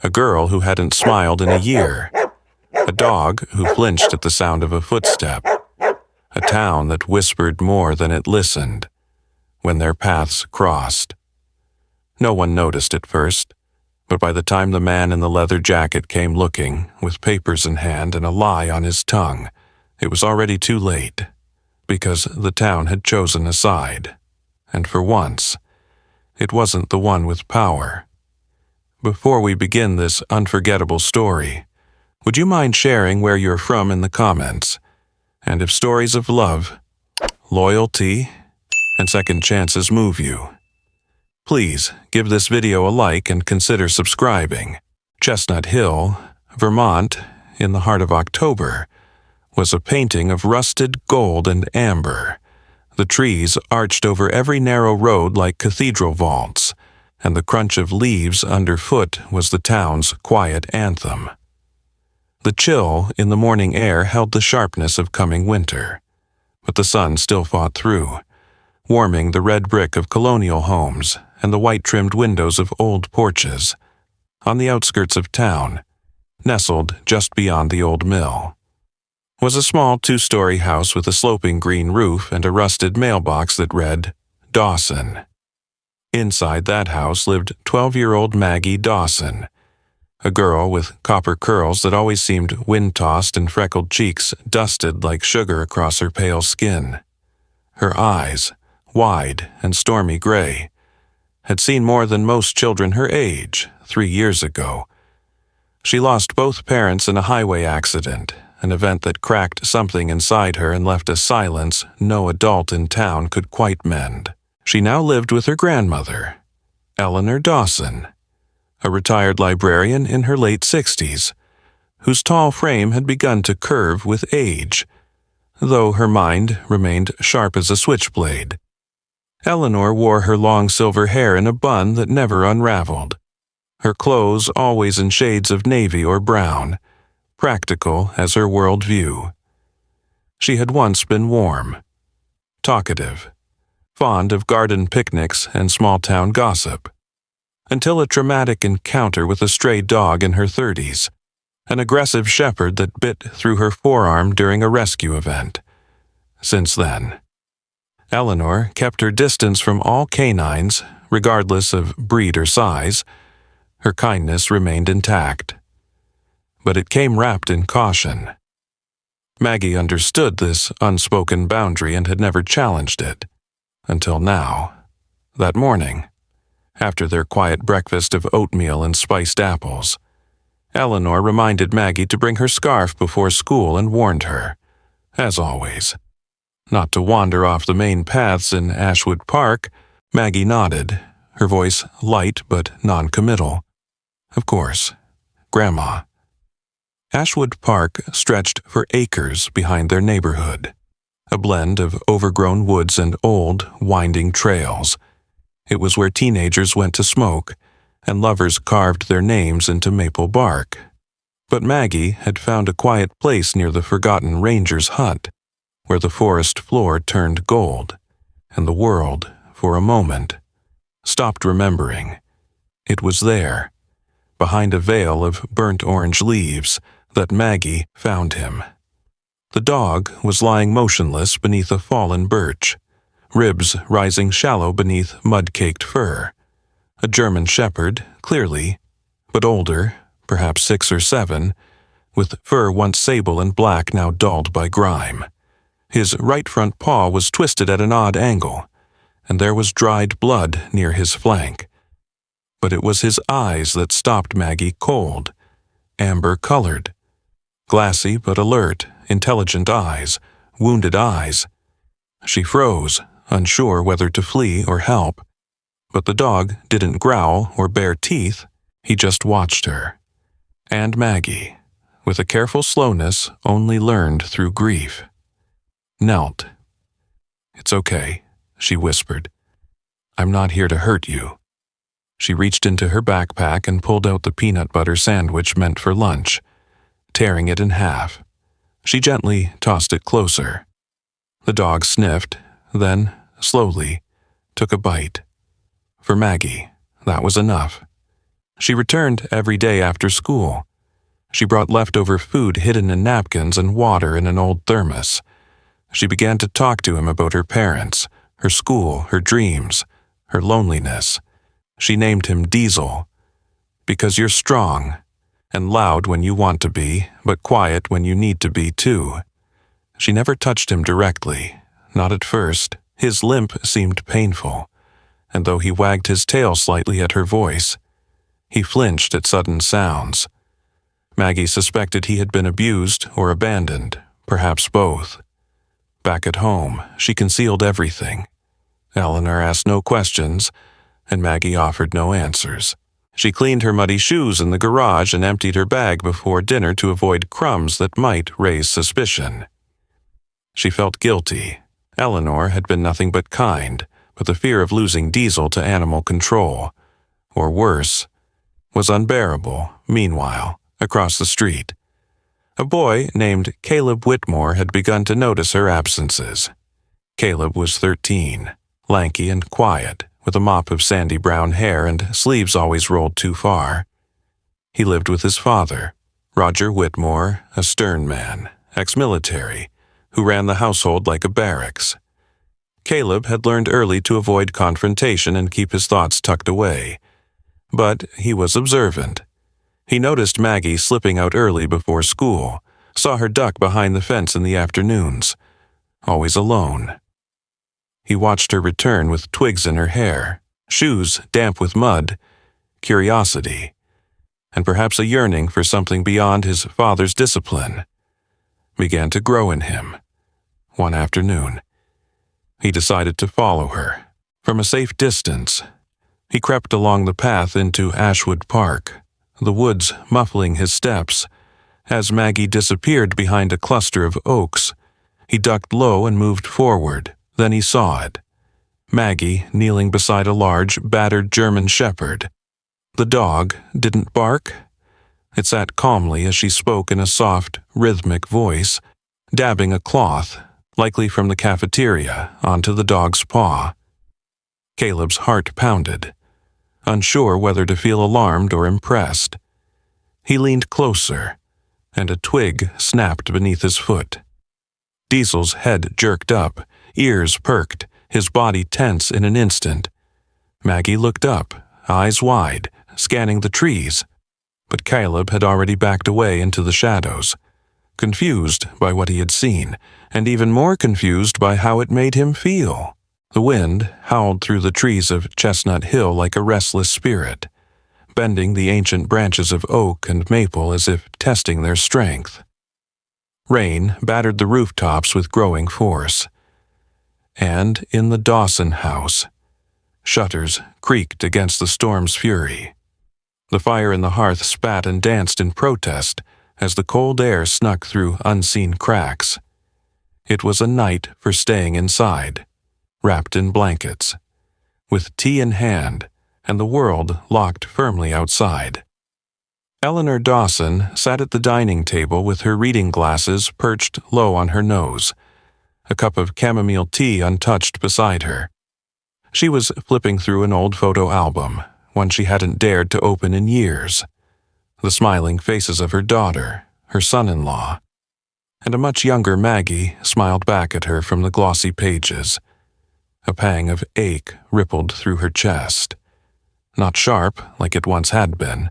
a girl who hadn't smiled in a year, a dog who flinched at the sound of a footstep, a town that whispered more than it listened when their paths crossed. No one noticed at first, but by the time the man in the leather jacket came looking, with papers in hand and a lie on his tongue, it was already too late, because the town had chosen a side, and for once, it wasn't the one with power. Before we begin this unforgettable story, would you mind sharing where you're from in the comments? And if stories of love, loyalty, and second chances move you, please give this video a like and consider subscribing. Chestnut Hill, Vermont, in the heart of October, was a painting of rusted gold and amber. The trees arched over every narrow road like cathedral vaults, and the crunch of leaves underfoot was the town's quiet anthem. The chill in the morning air held the sharpness of coming winter, but the sun still fought through, warming the red brick of colonial homes and the white-trimmed windows of old porches. On the outskirts of town, nestled just beyond the old mill, was a small two-story house with a sloping green roof and a rusted mailbox that read, Dawson. Inside that house lived 12-year-old Maggie Dawson, a girl with copper curls that always seemed wind-tossed and freckled cheeks dusted like sugar across her pale skin. Her eyes, wide and stormy gray, had seen more than most children her age 3 years ago. She lost both parents in a highway accident, an event that cracked something inside her and left a silence no adult in town could quite mend. She now lived with her grandmother, Eleanor Dawson, a retired librarian in her late 60s, whose tall frame had begun to curve with age, though her mind remained sharp as a switchblade. Eleanor wore her long silver hair in a bun that never unraveled, her clothes always in shades of navy or brown, practical as her worldview. She had once been warm, talkative, fond of garden picnics and small-town gossip, until a traumatic encounter with a stray dog in her 30s, an aggressive shepherd that bit through her forearm during a rescue event. Since then, Eleanor kept her distance from all canines, regardless of breed or size. Her kindness remained intact, but it came wrapped in caution. Maggie understood this unspoken boundary and had never challenged it, until now, that morning, after their quiet breakfast of oatmeal and spiced apples. Eleanor reminded Maggie to bring her scarf before school and warned her, as always, not to wander off the main paths in Ashwood Park. Maggie nodded, her voice light but non-committal. Of course, Grandma. Ashwood Park stretched for acres behind their neighborhood, a blend of overgrown woods and old, winding trails. It was where teenagers went to smoke, and lovers carved their names into maple bark. But Maggie had found a quiet place near the forgotten ranger's hut, where the forest floor turned gold, and the world, for a moment, stopped remembering. It was there, behind a veil of burnt orange leaves, that Maggie found him. The dog was lying motionless beneath a fallen birch, ribs rising shallow beneath mud-caked fur. A German shepherd, clearly, but older, perhaps 6 or 7, with fur once sable and black now dulled by grime. His right front paw was twisted at an odd angle, and there was dried blood near his flank. But it was his eyes that stopped Maggie cold, amber-colored. Glassy but alert, intelligent eyes, wounded eyes. She froze, unsure whether to flee or help. But the dog didn't growl or bare teeth, he just watched her. And Maggie, with a careful slowness only learned through grief, knelt. "It's okay," she whispered. "I'm not here to hurt you." She reached into her backpack and pulled out the peanut butter sandwich meant for lunch, tearing it in half. She gently tossed it closer. The dog sniffed, then, slowly, took a bite. For Maggie, that was enough. She returned every day after school. She brought leftover food hidden in napkins and water in an old thermos. She began to talk to him about her parents, her school, her dreams, her loneliness. She named him Diesel. Because you're strong, and loud when you want to be, but quiet when you need to be too. She never touched him directly, not at first. His limp seemed painful, and though he wagged his tail slightly at her voice, he flinched at sudden sounds. Maggie suspected he had been abused or abandoned, perhaps both. Back at home, she concealed everything. Eleanor asked no questions, and Maggie offered no answers. She cleaned her muddy shoes in the garage and emptied her bag before dinner to avoid crumbs that might raise suspicion. She felt guilty. Eleanor had been nothing but kind, but the fear of losing Diesel to animal control, or worse, was unbearable. Meanwhile, across the street, a boy named Caleb Whitmore had begun to notice her absences. Caleb was 13, lanky and quiet, with a mop of sandy brown hair and sleeves always rolled too far. He lived with his father, Roger Whitmore, a stern man, ex-military, who ran the household like a barracks. Caleb had learned early to avoid confrontation and keep his thoughts tucked away. But he was observant. He noticed Maggie slipping out early before school, saw her duck behind the fence in the afternoons, always alone. He watched her return with twigs in her hair, shoes damp with mud, curiosity, and perhaps a yearning for something beyond his father's discipline began to grow in him. One afternoon, he decided to follow her. From a safe distance, he crept along the path into Ashwood Park, the woods muffling his steps. As Maggie disappeared behind a cluster of oaks, he ducked low and moved forward. Then he saw it. Maggie kneeling beside a large, battered German shepherd. The dog didn't bark. It sat calmly as she spoke in a soft, rhythmic voice, dabbing a cloth, likely from the cafeteria, onto the dog's paw. Caleb's heart pounded, unsure whether to feel alarmed or impressed. He leaned closer, and a twig snapped beneath his foot. Diesel's head jerked up, ears perked, his body tense in an instant. Maggie looked up, eyes wide, scanning the trees, but Caleb had already backed away into the shadows, confused by what he had seen, and even more confused by how it made him feel. The wind howled through the trees of Chestnut Hill like a restless spirit, bending the ancient branches of oak and maple as if testing their strength. Rain battered the rooftops with growing force. And in the Dawson house, shutters creaked against the storm's fury. The fire in the hearth spat and danced in protest as the cold air snuck through unseen cracks. It was a night for staying inside, wrapped in blankets, with tea in hand and the world locked firmly outside. Eleanor Dawson sat at the dining table with her reading glasses perched low on her nose, a cup of chamomile tea untouched beside her. She was flipping through an old photo album, one she hadn't dared to open in years. The smiling faces of her daughter, her son-in-law, and a much younger Maggie smiled back at her from the glossy pages. A pang of ache rippled through her chest. Not sharp, like it once had been,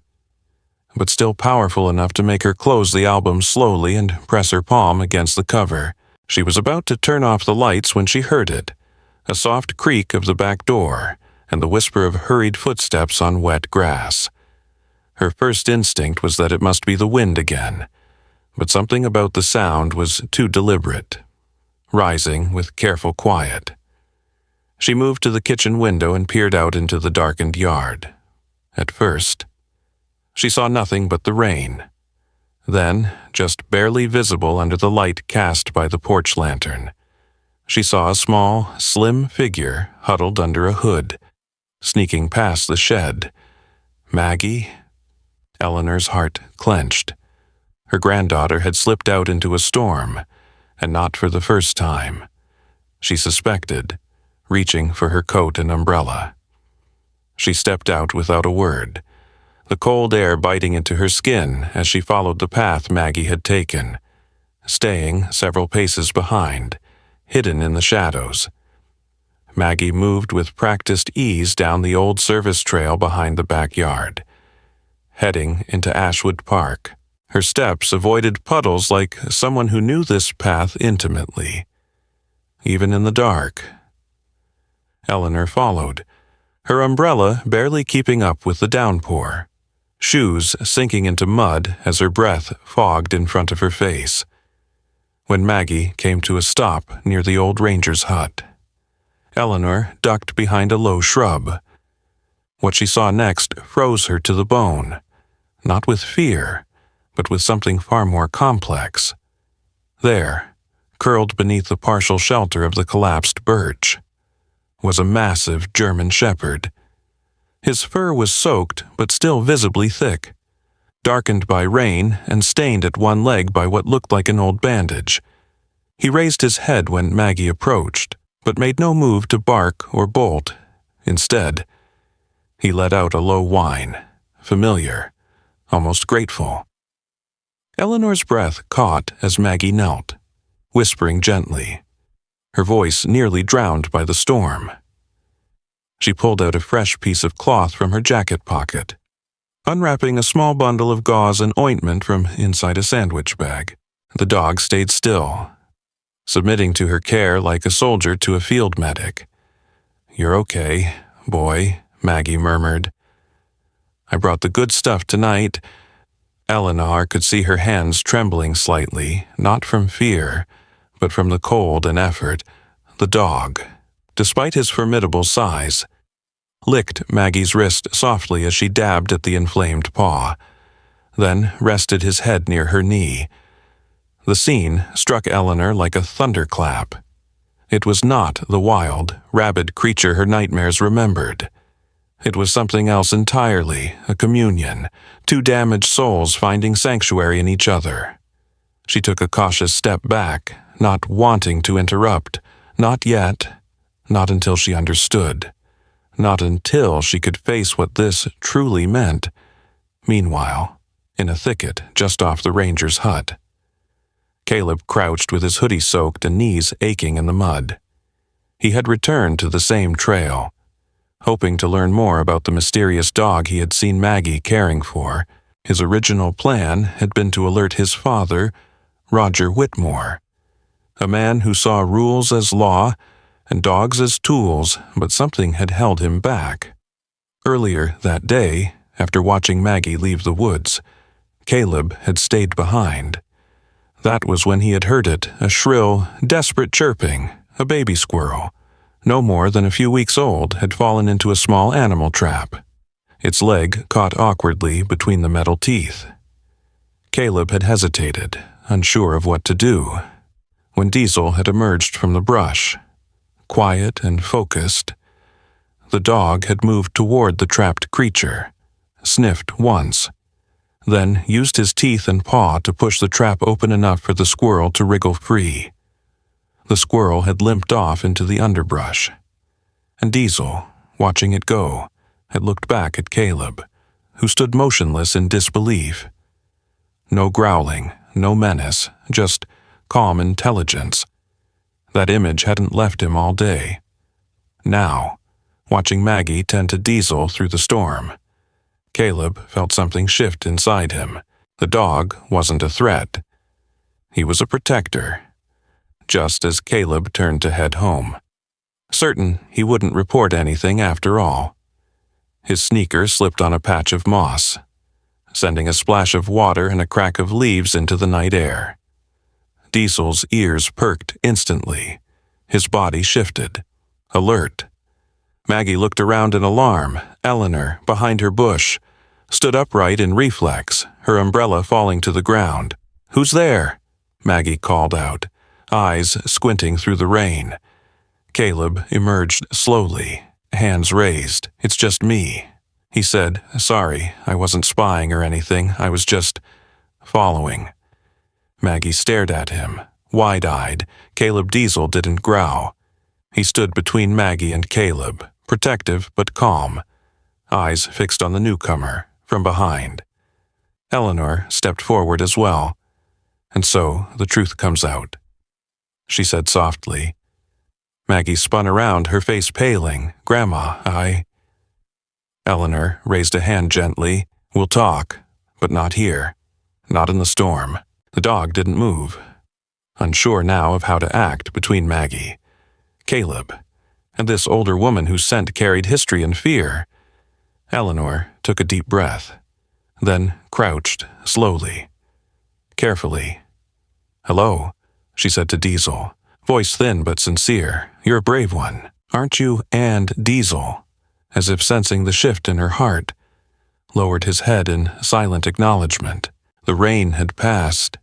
but still powerful enough to make her close the album slowly and press her palm against the cover. She was about to turn off the lights when she heard it, a soft creak of the back door, and the whisper of hurried footsteps on wet grass. Her first instinct was that it must be the wind again, but something about the sound was too deliberate, rising with careful quiet. She moved to the kitchen window and peered out into the darkened yard. At first, she saw nothing but the rain. Then, just barely visible under the light cast by the porch lantern, she saw a small, slim figure huddled under a hood, sneaking past the shed. Maggie? Eleanor's heart clenched. Her granddaughter had slipped out into a storm, and not for the first time, she suspected, reaching for her coat and umbrella. She stepped out without a word. the cold air biting into her skin as she followed the path Maggie had taken, staying several paces behind, hidden in the shadows. Maggie moved with practiced ease down the old service trail behind the backyard, heading into Ashwood Park. Her steps avoided puddles like someone who knew this path intimately, even in the dark. Eleanor followed, her umbrella barely keeping up with the downpour, shoes sinking into mud as her breath fogged in front of her face. When Maggie came to a stop near the old ranger's hut, Eleanor ducked behind a low shrub. What she saw next froze her to the bone, not with fear, but with something far more complex. There, curled beneath the partial shelter of the collapsed birch, was a massive German shepherd. His fur was soaked but still visibly thick, darkened by rain and stained at one leg by what looked like an old bandage. He raised his head when Maggie approached, but made no move to bark or bolt. Instead, he let out a low whine, familiar, almost grateful. Eleanor's breath caught as Maggie knelt, whispering gently, her voice nearly drowned by the storm. She pulled out a fresh piece of cloth from her jacket pocket, unwrapping a small bundle of gauze and ointment from inside a sandwich bag. The dog stayed still, submitting to her care like a soldier to a field medic. "You're okay, boy," Maggie murmured. "I brought the good stuff tonight." Eleanor could see her hands trembling slightly, not from fear, but from the cold and effort. The dog, despite his formidable size, licked Maggie's wrist softly as she dabbed at the inflamed paw, then rested his head near her knee. The scene struck Eleanor like a thunderclap. It was not the wild, rabid creature her nightmares remembered. It was something else entirely, a communion, two damaged souls finding sanctuary in each other. She took a cautious step back, not wanting to interrupt, not yet, not until she understood, not until she could face what this truly meant. Meanwhile, in a thicket just off the ranger's hut, Caleb crouched with his hoodie soaked and knees aching in the mud. He had returned to the same trail, hoping to learn more about the mysterious dog he had seen Maggie caring for. His original plan had been to alert his father, Roger Whitmore, a man who saw rules as law and dogs as tools, but something had held him back. Earlier that day, after watching Maggie leave the woods, Caleb had stayed behind. That was when he had heard it, a shrill, desperate chirping. A baby squirrel, no more than a few weeks old, had fallen into a small animal trap, its leg caught awkwardly between the metal teeth. Caleb had hesitated, unsure of what to do, when Diesel had emerged from the brush. Quiet and focused, the dog had moved toward the trapped creature, sniffed once, then used his teeth and paw to push the trap open enough for the squirrel to wriggle free. The squirrel had limped off into the underbrush, and Diesel, watching it go, had looked back at Caleb, who stood motionless in disbelief. No growling, no menace, just calm intelligence. That image hadn't left him all day. Now, watching Maggie tend to Diesel through the storm, Caleb felt something shift inside him. The dog wasn't a threat. He was a protector. Just as Caleb turned to head home, certain he wouldn't report anything after all. His sneaker slipped on a patch of moss, sending a splash of water and a crack of leaves into the night air. Diesel's ears perked instantly. His body shifted, alert. Maggie looked around in alarm. Eleanor, behind her bush, stood upright in reflex, her umbrella falling to the ground. "Who's there?" Maggie called out, eyes squinting through the rain. Caleb emerged slowly, hands raised. "It's just me," he said. "Sorry, I wasn't spying or anything. I was just following." Maggie stared at him, wide-eyed. Caleb Diesel didn't growl. He stood between Maggie and Caleb, protective but calm, eyes fixed on the newcomer, from behind. Eleanor stepped forward as well. "And so the truth comes out," she said softly. Maggie spun around, her face paling. "Grandma, Eleanor raised a hand gently. "We'll talk, but not here. Not in the storm." The dog didn't move, unsure now of how to act between Maggie, Caleb, and this older woman whose scent carried history and fear. Eleanor took a deep breath, then crouched slowly, carefully. "Hello," she said to Diesel, voice thin but sincere. "You're a brave one, aren't you?" And Diesel, as if sensing the shift in her heart, lowered his head in silent acknowledgement. The rain had passed,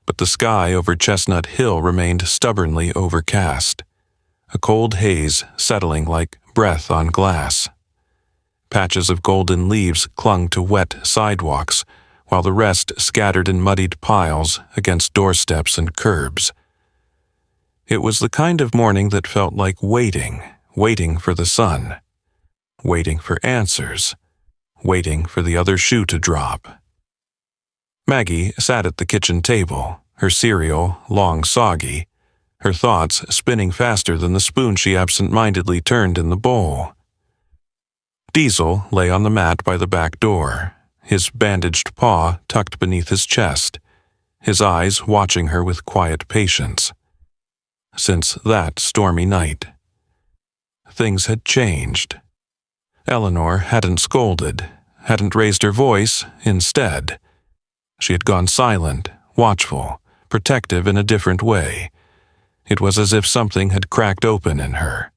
but the sky over Chestnut Hill remained stubbornly overcast, a cold haze settling like breath on glass. Patches of golden leaves clung to wet sidewalks, while the rest scattered in muddied piles against doorsteps and curbs. It was the kind of morning that felt like waiting for the sun, waiting for answers, waiting for the other shoe to drop. Maggie sat at the kitchen table, her cereal long soggy, her thoughts spinning faster than the spoon she absent-mindedly turned in the bowl. Diesel lay on the mat by the back door, his bandaged paw tucked beneath his chest, his eyes watching her with quiet patience. Since that stormy night, things had changed. Eleanor hadn't scolded, hadn't raised her voice. Instead, she had gone silent, watchful, protective in a different way. It was as if something had cracked open in her.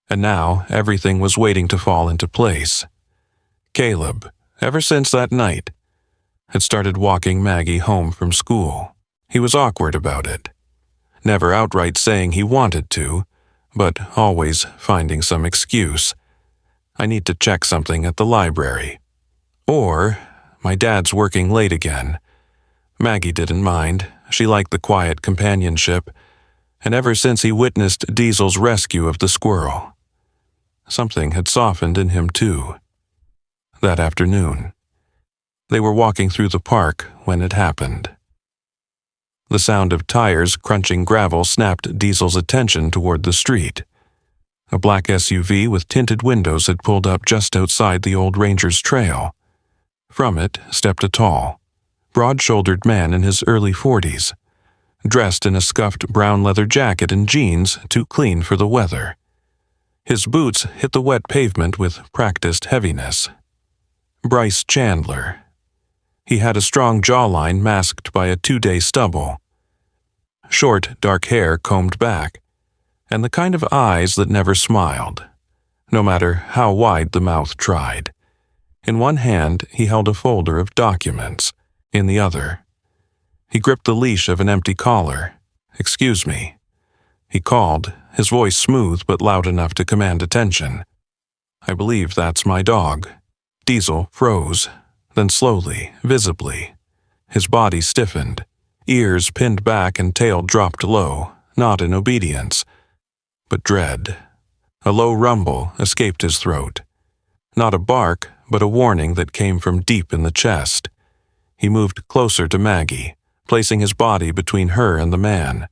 And now everything was waiting to fall into place. Caleb, ever since that night, had started walking Maggie home from school. He was awkward about it, never outright saying he wanted to, but always finding some excuse. "I need to check something at the library." Or, "My dad's working late again." Maggie didn't mind. She liked the quiet companionship, and ever since he witnessed Diesel's rescue of the squirrel, something had softened in him too. That afternoon, they were walking through the park when it happened. The sound of tires crunching gravel snapped Diesel's attention toward the street. A black SUV with tinted windows had pulled up just outside the old ranger's trail. From it stepped a tall, broad-shouldered man in his early 40s, dressed in a scuffed brown leather jacket and jeans too clean for the weather. His boots hit the wet pavement with practiced heaviness. Bryce Chandler. He had a strong jawline masked by a 2-day stubble. Short, dark hair combed back, and the kind of eyes that never smiled, no matter how wide the mouth tried. In one hand, he held a folder of documents. In the other, he gripped the leash of an empty collar. "Excuse me," he called, his voice smooth but loud enough to command attention. "I believe that's my dog." Diesel froze, then slowly, visibly, his body stiffened, ears pinned back and tail dropped low, not in obedience, but dread. A low rumble escaped his throat. Not a bark, but a warning that came from deep in the chest. He moved closer to Maggie, placing his body between her and the man.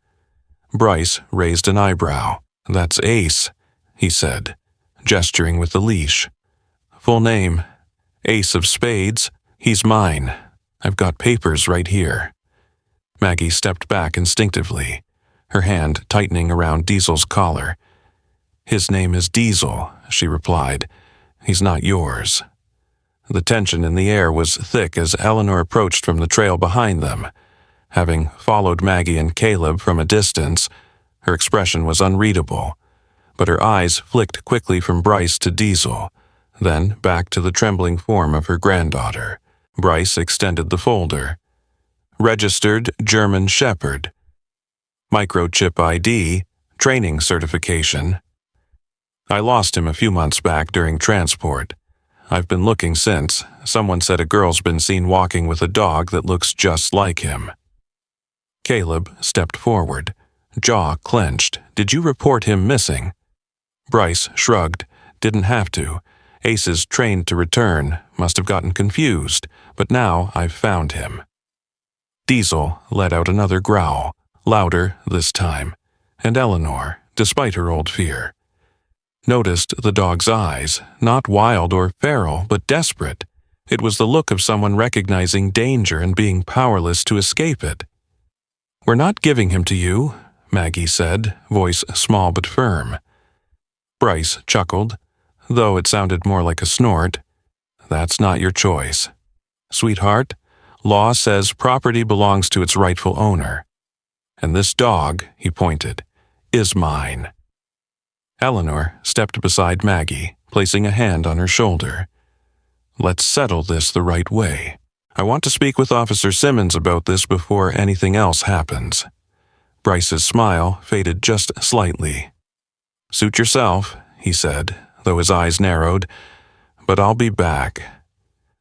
Bryce raised an eyebrow. "That's Ace," he said, gesturing with the leash. "Full name, Ace of Spades. He's mine. I've got papers right here." Maggie stepped back instinctively, her hand tightening around Diesel's collar. "His name is Diesel," she replied. "He's not yours." The tension in the air was thick as Eleanor approached from the trail behind them. Having followed Maggie and Caleb from a distance, her expression was unreadable, but her eyes flicked quickly from Bryce to Diesel, then back to the trembling form of her granddaughter. Bryce extended the folder. "Registered German Shepherd. Microchip ID, training certification. I lost him a few months back during transport. I've been looking since. Someone said a girl's been seen walking with a dog that looks just like him." Caleb stepped forward, jaw clenched. "Did you report him missing?" Bryce shrugged. "Didn't have to. Ace's trained to return must have gotten confused, but now I've found him." Diesel let out another growl, louder this time, and Eleanor, despite her old fear, noticed the dog's eyes, not wild or feral, but desperate. It was the look of someone recognizing danger and being powerless to escape it. "We're not giving him to you," Maggie said, voice small but firm. Bryce chuckled, though it sounded more like a snort. "That's not your choice. Sweetheart, law says property belongs to its rightful owner. And this dog," he pointed, "is mine." Eleanor stepped beside Maggie, placing a hand on her shoulder. "Let's settle this the right way. I want to speak with Officer Simmons about this before anything else happens." Bryce's smile faded just slightly. "Suit yourself," he said, though his eyes narrowed, "but I'll be back.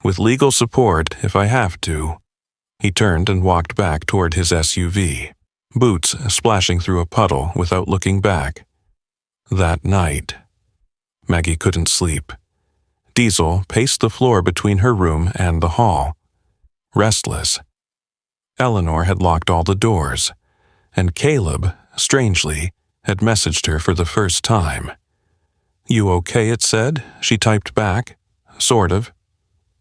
With legal support, if I have to." He turned and walked back toward his SUV, boots splashing through a puddle without looking back. That night, Maggie couldn't sleep. Diesel paced the floor between her room and the hall, restless. Eleanor had locked all the doors, and Caleb, strangely, had messaged her for the first time. "You okay?" it said. She typed back, "Sort of."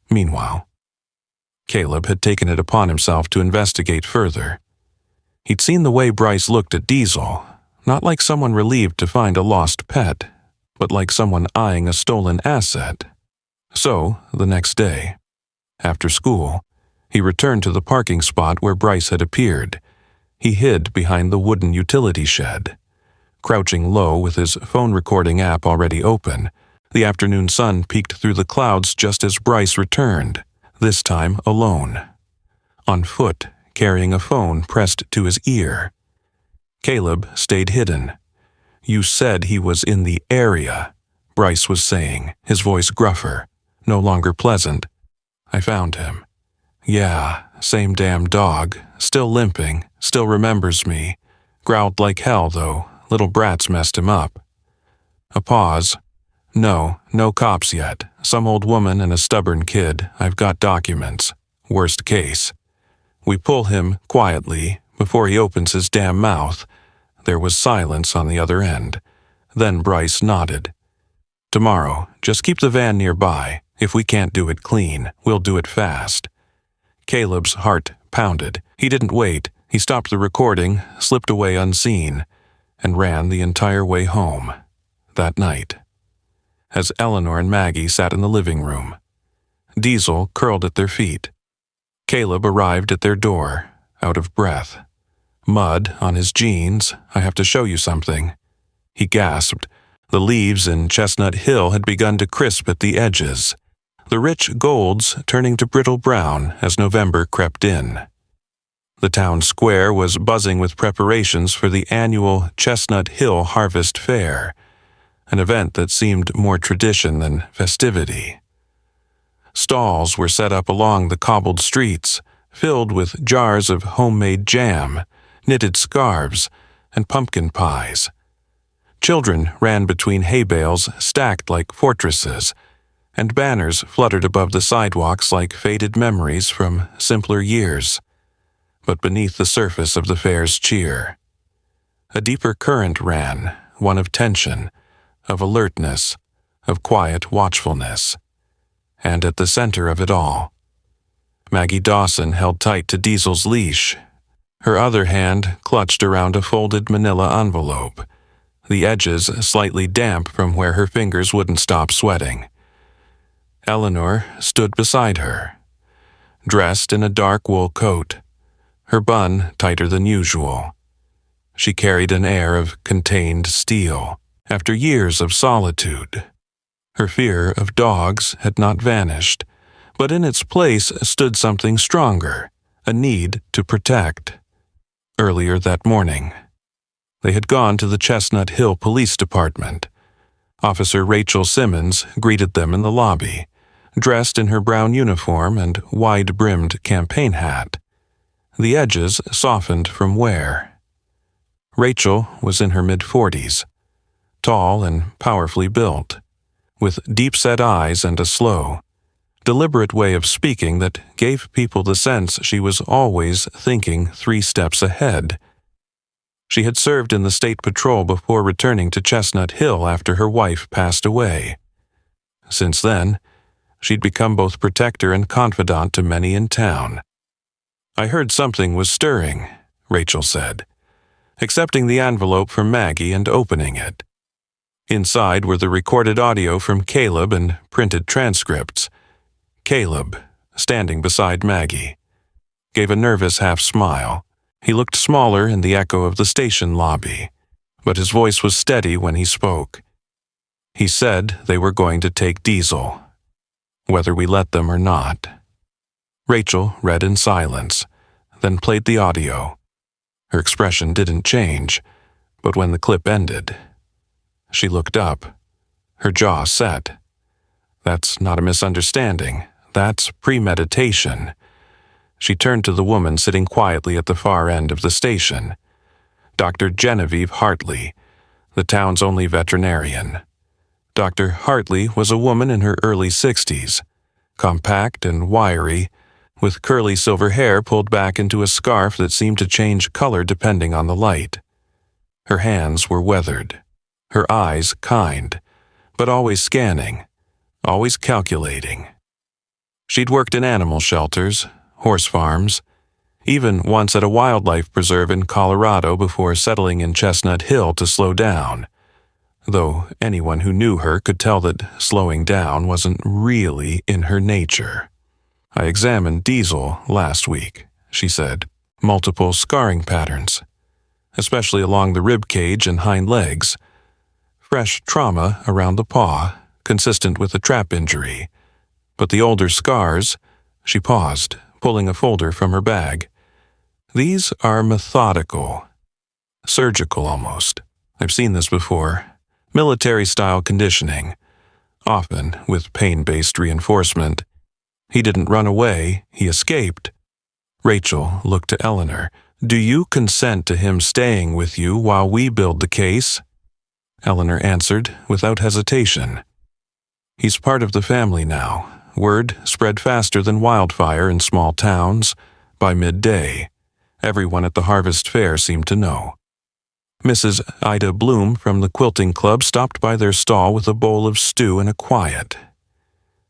Meanwhile, Caleb had taken it upon himself to investigate further. He'd seen the way Bryce looked at Diesel, not like someone relieved to find a lost pet, but like someone eyeing a stolen asset. So, the next day, after school, he returned to the parking spot where Bryce had appeared. He hid behind the wooden utility shed. Crouching low with his phone recording app already open, the afternoon sun peeked through the clouds just as Bryce returned, this time alone. On foot, carrying a phone pressed to his ear. Caleb stayed hidden. "You said he was in the area," Bryce was saying, his voice gruffer, no longer pleasant. "I found him. Yeah, same damn dog, still limping, still remembers me. Growled like hell, though. Little brats messed him up." A pause. "No cops yet. Some old woman and a stubborn kid. I've got documents. Worst case. We pull him quietly before he opens his damn mouth." There was silence on the other end. Then Bryce nodded. "Tomorrow, just keep the van nearby. If we can't do it clean, we'll do it fast." Caleb's heart pounded. He didn't wait. He stopped the recording, slipped away unseen, and ran the entire way home. That night, as Eleanor and Maggie sat in the living room, Diesel curled at their feet. Caleb arrived at their door, out of breath. Mud on his jeans. "I have to show you something." He gasped. The leaves in Chestnut Hill had begun to crisp at the edges, the rich golds turning to brittle brown as November crept in. The town square was buzzing with preparations for the annual Chestnut Hill Harvest Fair, an event that seemed more tradition than festivity. Stalls were set up along the cobbled streets, filled with jars of homemade jam, knitted scarves, and pumpkin pies. Children ran between hay bales stacked like fortresses, and banners fluttered above the sidewalks like faded memories from simpler years. But beneath the surface of the fair's cheer, a deeper current ran, one of tension, of alertness, of quiet watchfulness. And at the center of it all, Maggie Dawson held tight to Diesel's leash. Her other hand clutched around a folded manila envelope, the edges slightly damp from where her fingers wouldn't stop sweating. Eleanor stood beside her, dressed in a dark wool coat, her bun tighter than usual. She carried an air of contained steel, after years of solitude. Her fear of dogs had not vanished, but in its place stood something stronger, a need to protect. Earlier that morning, they had gone to the Chestnut Hill Police Department. Officer Rachel Simmons greeted them in the lobby, dressed in her brown uniform and wide-brimmed campaign hat. The edges softened from wear. Rachel was in her mid-40s, tall and powerfully built, with deep-set eyes and a slow, deliberate way of speaking that gave people the sense she was always thinking 3 steps ahead. She had served in the State Patrol before returning to Chestnut Hill after her wife passed away. Since then, she'd become both protector and confidant to many in town. "I heard something was stirring," Rachel said, accepting the envelope from Maggie and opening it. Inside were the recorded audio from Caleb and printed transcripts. Caleb, standing beside Maggie, gave a nervous half-smile. He looked smaller in the echo of the station lobby, but his voice was steady when he spoke. He said they were going to take Diesel, whether we let them or not. Rachel read in silence, then played the audio. Her expression didn't change, but when the clip ended, she looked up, her jaw set. That's not a misunderstanding. That's premeditation. She turned to the woman sitting quietly at the far end of the station, Dr. Genevieve Hartley, the town's only veterinarian. Dr. Hartley was a woman in her early 60s, compact and wiry, with curly silver hair pulled back into a scarf that seemed to change color depending on the light. Her hands were weathered, her eyes kind, but always scanning, always calculating. She'd worked in animal shelters, horse farms, even once at a wildlife preserve in Colorado before settling in Chestnut Hill to slow down, though anyone who knew her could tell that slowing down wasn't really in her nature. "I examined Diesel last week," she said. "Multiple scarring patterns, especially along the rib cage and hind legs. Fresh trauma around the paw, consistent with a trap injury. But the older scars," she paused, pulling a folder from her bag. "These are methodical, surgical almost. I've seen this before. Military-style conditioning, often with pain-based reinforcement. He didn't run away, he escaped." Rachel looked to Eleanor. "Do you consent to him staying with you while we build the case?" Eleanor answered without hesitation. "He's part of the family now. Word spread faster than wildfire in small towns. By midday, everyone at the Harvest Fair seemed to know. Mrs. Ida Bloom from the quilting club stopped by their stall with a bowl of stew and a quiet.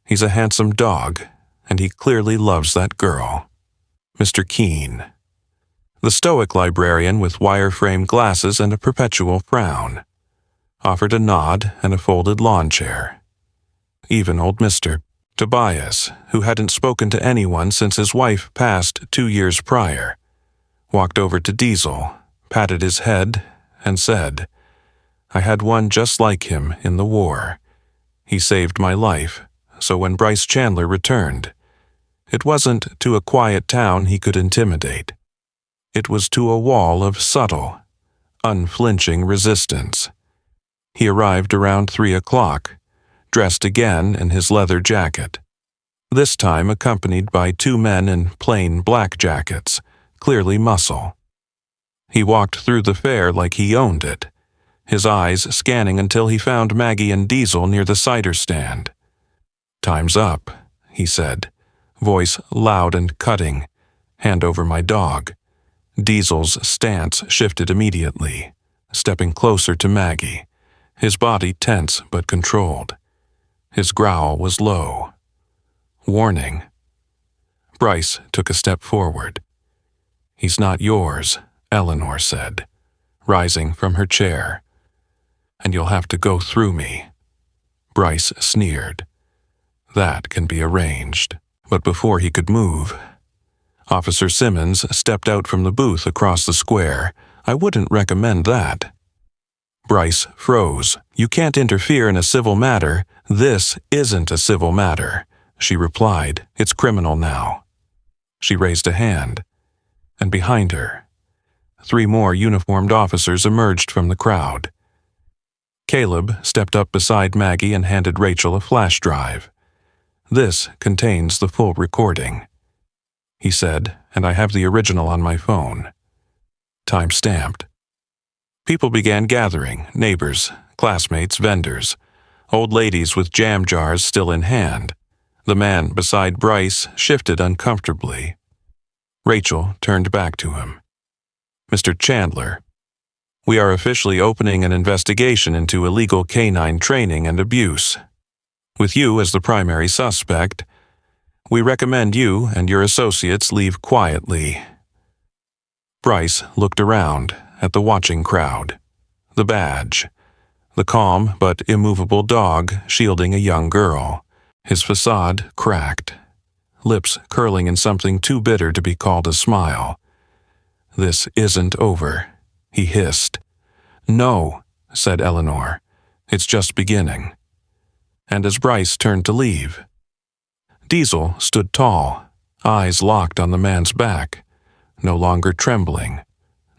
He's a handsome dog, and he clearly loves that girl. Mr. Keene." The stoic librarian with wire-frame glasses and a perpetual frown offered a nod and a folded lawn chair. Even old Mr. Tobias, who hadn't spoken to anyone since his wife passed 2 years prior, walked over to Diesel, patted his head, and said, "I had one just like him in the war. He saved my life, so when Bryce Chandler returned, it wasn't to a quiet town he could intimidate. It was to a wall of subtle, unflinching resistance. He arrived around 3 o'clock, dressed again in his leather jacket, this time accompanied by 2 men in plain black jackets, clearly muscle. He walked through the fair like he owned it, his eyes scanning until he found Maggie and Diesel near the cider stand. 'Time's up,' he said, voice loud and cutting. 'Hand over my dog.' Diesel's stance shifted immediately, stepping closer to Maggie, his body tense but controlled. His growl was low. Warning. Bryce took a step forward. "He's not yours," Eleanor said, rising from her chair. "And you'll have to go through me." Bryce sneered. "That can be arranged." But before he could move, Officer Simmons stepped out from the booth across the square. "I wouldn't recommend that." Bryce froze. "You can't interfere in a civil matter." "This isn't a civil matter," she replied. "It's criminal now." She raised a hand, and behind her, 3 more uniformed officers emerged from the crowd. Caleb stepped up beside Maggie and handed Rachel a flash drive. "This contains the full recording," he said, "and I have the original on my phone. Time-stamped." People began gathering, neighbors, classmates, vendors, old ladies with jam jars still in hand. The man beside Bryce shifted uncomfortably. Rachel turned back to him. "Mr. Chandler, we are officially opening an investigation into illegal canine training and abuse. With you as the primary suspect, we recommend you and your associates leave quietly." Bryce looked around at the watching crowd. The badge. The calm but immovable dog shielding a young girl. His facade cracked. Lips curling in something too bitter to be called a smile. "This isn't over," he hissed. "No," said Eleanor. "It's just beginning." And as Bryce turned to leave, Diesel stood tall, eyes locked on the man's back, no longer trembling,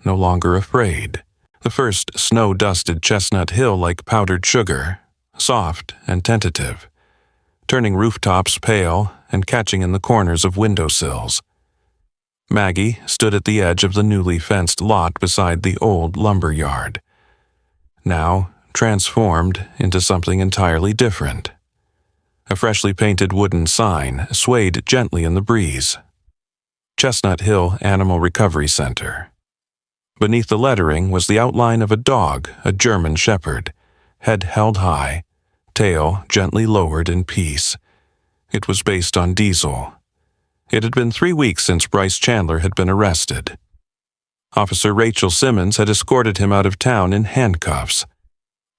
no longer afraid. The first snow-dusted Chestnut Hill like powdered sugar, soft and tentative, turning rooftops pale and catching in the corners of windowsills. Maggie stood at the edge of the newly fenced lot beside the old lumber yard, now transformed into something entirely different. A freshly painted wooden sign swayed gently in the breeze. Chestnut Hill Animal Recovery Center. Beneath the lettering was the outline of a dog, a German shepherd, head held high, tail gently lowered in peace. It was based on Diesel. It had been 3 weeks since Bryce Chandler had been arrested. Officer Rachel Simmons had escorted him out of town in handcuffs,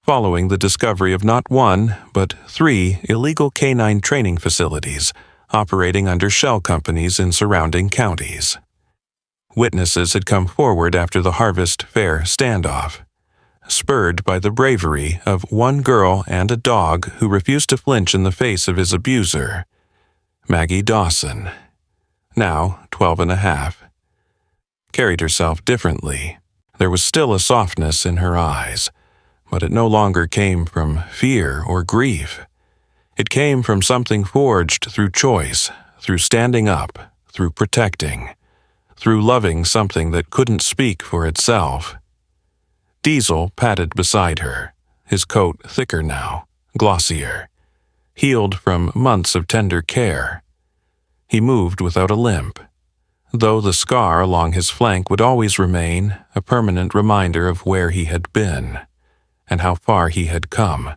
following the discovery of not one, but 3 illegal canine training facilities operating under shell companies in surrounding counties. Witnesses had come forward after the Harvest Fair standoff, spurred by the bravery of one girl and a dog who refused to flinch in the face of his abuser, Maggie Dawson, now 12 and a half. Carried herself differently. There was still a softness in her eyes, but it no longer came from fear or grief. It came from something forged through choice, through standing up, through protecting, through loving something that couldn't speak for itself. Diesel padded beside her, his coat thicker now, glossier, healed from months of tender care. He moved without a limp, though the scar along his flank would always remain a permanent reminder of where he had been and how far he had come.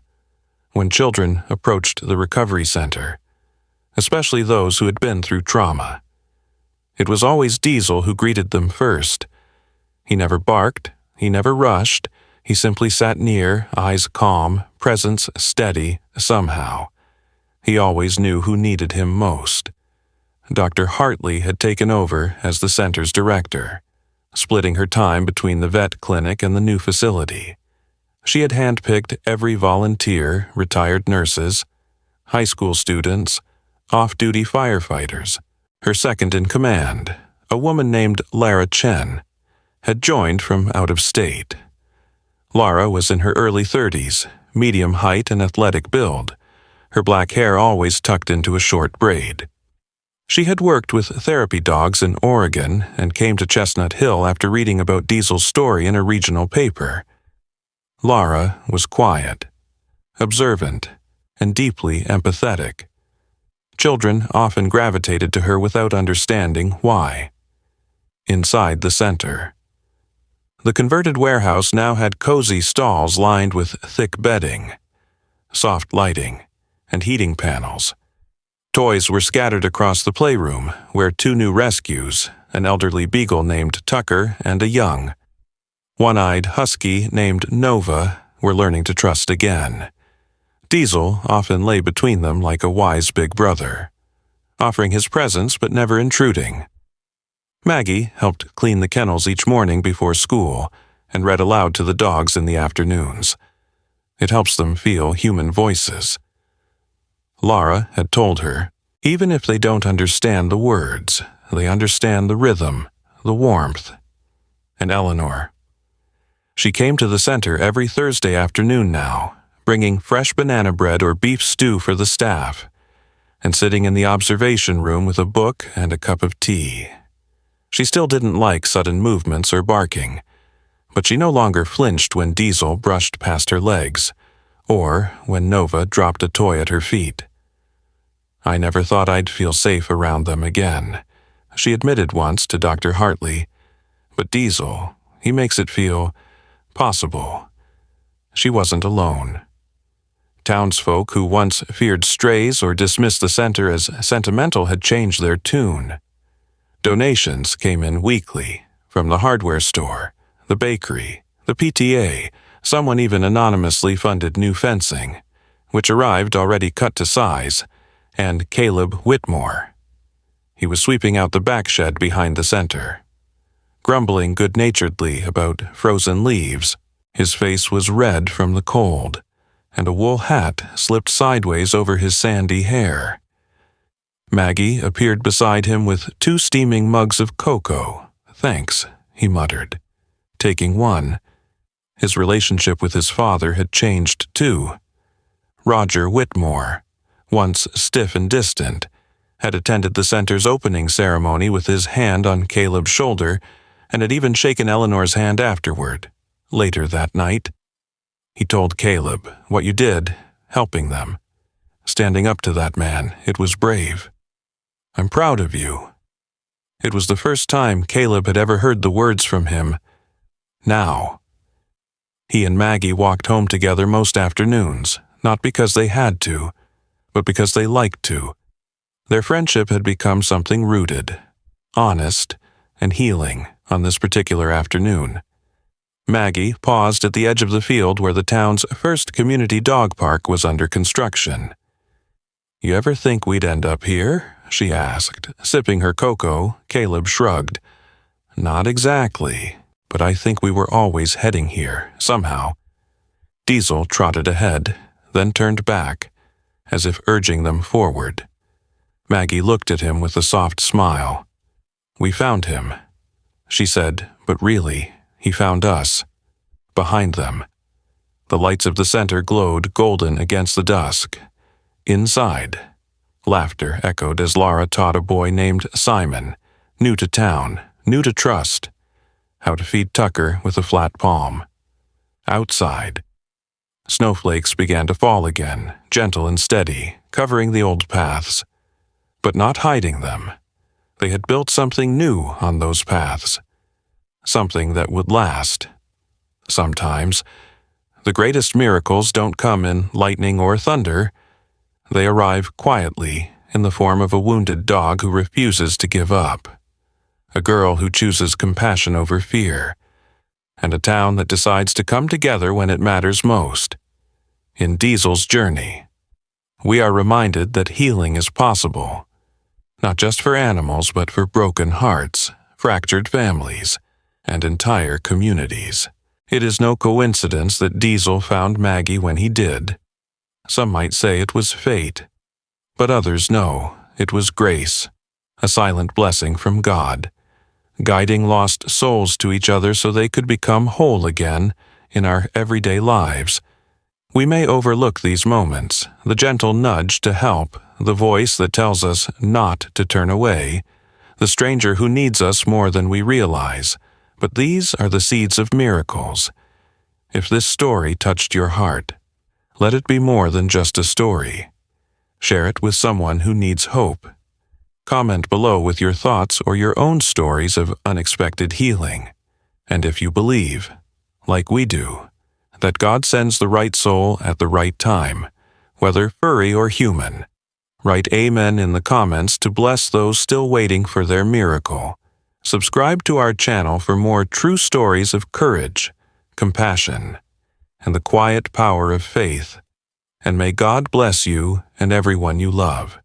When children approached the recovery center, especially those who had been through trauma, it was always Diesel who greeted them first. He never barked, he never rushed, he simply sat near, eyes calm, presence steady, somehow. He always knew who needed him most. Dr. Hartley had taken over as the center's director, splitting her time between the vet clinic and the new facility. She had handpicked every volunteer, retired nurses, high school students, off-duty firefighters. Her second in command, a woman named Lara Chen, had joined from out of state. Lara was in her early 30s, medium height and athletic build, her black hair always tucked into a short braid. She had worked with therapy dogs in Oregon and came to Chestnut Hill after reading about Diesel's story in a regional paper. Lara was quiet, observant, and deeply empathetic. Children often gravitated to her without understanding why. Inside the center, the converted warehouse now had cozy stalls lined with thick bedding, soft lighting, and heating panels. Toys were scattered across the playroom, where 2 new rescues, an elderly beagle named Tucker and a young, one-eyed husky named Nova, were learning to trust again. Diesel often lay between them like a wise big brother, offering his presence but never intruding. Maggie helped clean the kennels each morning before school and read aloud to the dogs in the afternoons. It helps them feel human voices. Lara had told her, even if they don't understand the words, they understand the rhythm, the warmth. And Eleanor. She came to the center every Thursday afternoon now, bringing fresh banana bread or beef stew for the staff, and sitting in the observation room with a book and a cup of tea. She still didn't like sudden movements or barking, but she no longer flinched when Diesel brushed past her legs, or when Nova dropped a toy at her feet. "I never thought I'd feel safe around them again," she admitted once to Dr. Hartley. "But Diesel, he makes it feel possible." She wasn't alone. Townsfolk who once feared strays or dismissed the center as sentimental had changed their tune. Donations came in weekly from the hardware store, the bakery, the PTA. Someone even anonymously funded new fencing, which arrived already cut to size, and Caleb Whitmore. He was sweeping out the back shed behind the center, grumbling good-naturedly about frozen leaves. His face was red from the cold, and a wool hat slipped sideways over his sandy hair. Maggie appeared beside him with 2 steaming mugs of cocoa. "Thanks," he muttered, taking one. His relationship with his father had changed too. Roger Whitmore, once stiff and distant, had attended the center's opening ceremony with his hand on Caleb's shoulder and had even shaken Eleanor's hand afterward. Later that night, he told Caleb, "What you did, helping them, standing up to that man, it was brave. I'm proud of you." It was the first time Caleb had ever heard the words from him. Now. He and Maggie walked home together most afternoons, not because they had to, but because they liked to. Their friendship had become something rooted, honest, and healing on this particular afternoon. Maggie paused at the edge of the field where the town's first community dog park was under construction. "You ever think we'd end up here?" she asked. Sipping her cocoa, Caleb shrugged. "Not exactly, but I think we were always heading here, somehow." Diesel trotted ahead, then turned back, as if urging them forward. Maggie looked at him with a soft smile. "We found him," she said, "but really, he found us." Behind them, the lights of the center glowed golden against the dusk. Inside, laughter echoed as Lara taught a boy named Simon, new to town, new to trust, how to feed Tucker with a flat palm. Outside, snowflakes began to fall again, gentle and steady, covering the old paths, but not hiding them. They had built something new on those paths, something that would last. Sometimes, the greatest miracles don't come in lightning or thunder. They arrive quietly in the form of a wounded dog who refuses to give up, a girl who chooses compassion over fear, and a town that decides to come together when it matters most. In Diesel's journey, we are reminded that healing is possible, not just for animals but for broken hearts, fractured families, and entire communities. It is no coincidence that Diesel found Maggie when he did. Some might say it was fate, but others know it was grace, a silent blessing from God, guiding lost souls to each other so they could become whole again in our everyday lives. We may overlook these moments, the gentle nudge to help, the voice that tells us not to turn away, the stranger who needs us more than we realize. But these are the seeds of miracles. If this story touched your heart, let it be more than just a story. Share it with someone who needs hope. Comment below with your thoughts or your own stories of unexpected healing. And if you believe, like we do, that God sends the right soul at the right time, whether furry or human, write Amen in the comments to bless those still waiting for their miracle. Subscribe to our channel for more true stories of courage, compassion, and the quiet power of faith. And may God bless you and everyone you love.